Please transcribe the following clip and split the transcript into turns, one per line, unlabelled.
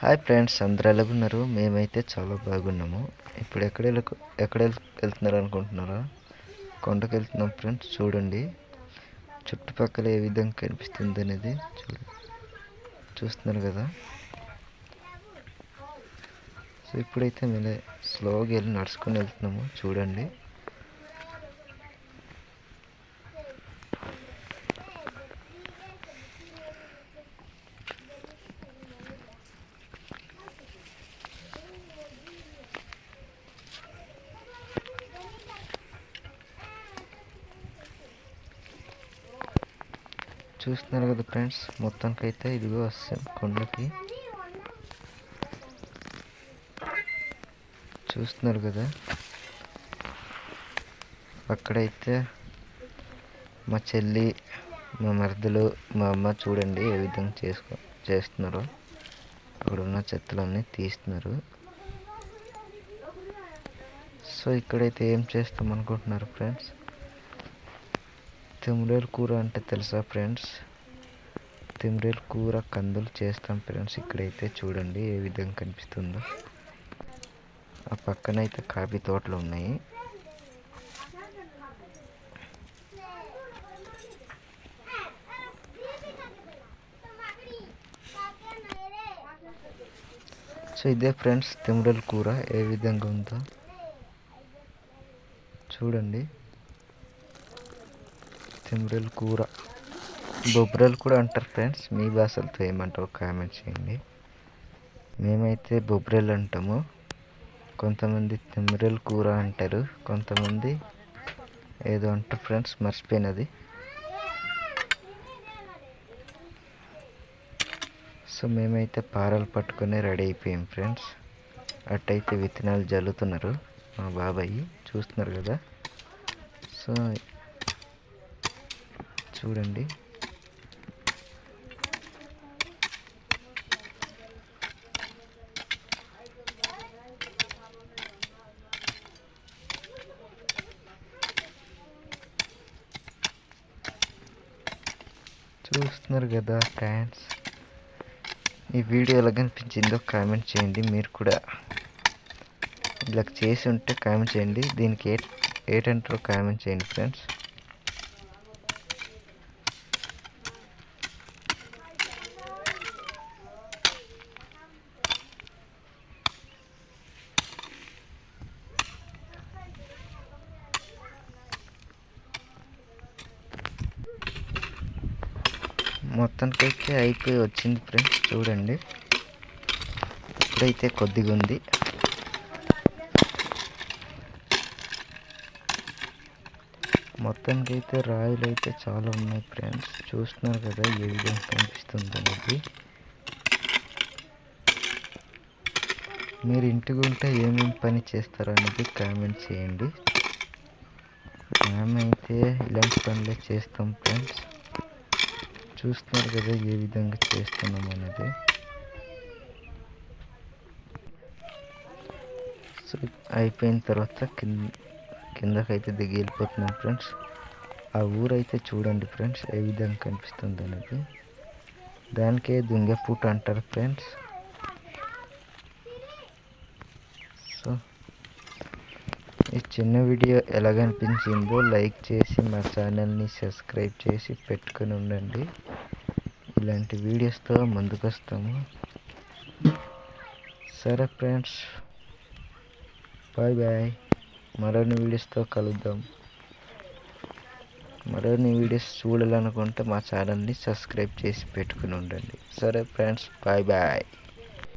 Hi friends, అందరూ ఎలాగున్నారు? మేమైతే చాలా బాగున్నాము. ఇప్పుడు ఎక్కడ వెళ్తున్నారు అనుకుంటున్నారా? కొండకి వెళ్తున్నాం ఫ్రెండ్స్. చూడండి చుట్టుపక్కల ఏ విధంగా కనిపిస్తుంది అనేది చూస్తున్నారు కదా. సో ఇప్పుడైతే మేము స్లోగా వెళ్ళి నడుచుకొని వెళ్తున్నాము. చూడండి చూస్తున్నారు కదా ఫ్రెండ్స్. మొత్తానికి అయితే ఇదిగో వస్తాం కొండకి. చూస్తున్నారు కదా, అక్కడైతే మా చెల్లి, మా మరదలు, మా అమ్మ చూడండి ఏ విధంగా చేస్తున్నారో. అక్కడ ఉన్న చెత్తలన్నీ తీస్తున్నారు. సో ఇక్కడైతే ఏం చేస్తాం అనుకుంటున్నారు ఫ్రెండ్స్? తిమ్రేలు కూర అంటే తెలుసా ఫ్రెండ్స్? తిమ్రేలు కూర కందులు చేస్తాం ఫ్రెండ్స్. ఇక్కడైతే చూడండి ఏ విధంగా కనిపిస్తుందో. ఆ పక్కన అయితే కాఫీ తోటలు ఉన్నాయి. సో ఇదే ఫ్రెండ్స్ తిమ్రేలు కూర ఏ విధంగా ఉందో చూడండి. తిమ్రేలు కూర, బొబ్బరలు కూడా అంటారు ఫ్రెండ్స్. మీ భాషలతో ఏమంటారో కామెంట్ చేయండి. మేమైతే బొబ్బరలు అంటాము. కొంతమంది తిమ్రేలు కూర అంటారు, కొంతమంది ఏదో అంటారు ఫ్రెండ్స్, మర్చిపోయినది. సో మేమైతే పారలు పట్టుకొని రెడీ అయిపోయాం ఫ్రెండ్స్. అట్టయితే విత్తనాలు జల్లుతున్నారు మా బాబాయ్. చూస్తున్నారు కదా. సో చూడండి కదా ఫ్రెండ్స్. ఈ వీడియో ఎలా కనిపించిందో కామెంట్ చేయండి. మీరు కూడా ఇలా చేసి ఉంటే కామెంట్ చేయండి. దీనికి ఏటంటారో కామెంట్ చేయండి ఫ్రెండ్స్. మొత్తానికైతే అయిపోయి వచ్చింది ఫ్రెండ్స్. చూడండి ఇప్పుడైతే కొద్దిగా ఉంది. మొత్తానికైతే రాయిలు అయితే చాలా ఉన్నాయి ఫ్రెండ్స్. చూస్తున్నారు కదా ఏ విధంగా కనిపిస్తుంది అనేది. మీరు ఇంటికి ఉంటే ఏమేమి పని చేస్తారు అనేది కామెంట్ చేయండి. మేమైతే ఇలాంటి పనులే చేస్తాం ఫ్రెండ్స్. చూస్తున్నారు కదా ఏ విధంగా చేస్తున్నాం అనేది. సో అయిపోయిన తర్వాత కిందకైతే దిగి వెళ్ళిపోతున్నాం ఫ్రెండ్స్. ఆ ఊరైతే చూడండి ఫ్రెండ్స్ ఏ విధంగా కనిపిస్తుంది అనేది. దానికే దుంగపూట అంటారు ఫ్రెండ్స్. సో ఈ చిన్న వీడియో ఎలాగనిపించిందో లైక్ చేసి మా ఛానల్ని సబ్స్క్రైబ్ చేసి పెట్టుకొని ఉండండి. ఇలాంటి వీడియోస్తో ముందుకు వస్తాము. సరే ఫ్రెండ్స్, బాయ్ బాయ్. మరిన్ని వీడియోస్తో కలుద్దాం. మరిన్ని వీడియోస్ చూడాలనుకుంటే మా ఛానల్ని సబ్స్క్రైబ్ చేసి పెట్టుకుని ఉండండి. సరే ఫ్రెండ్స్, బాయ్ బాయ్.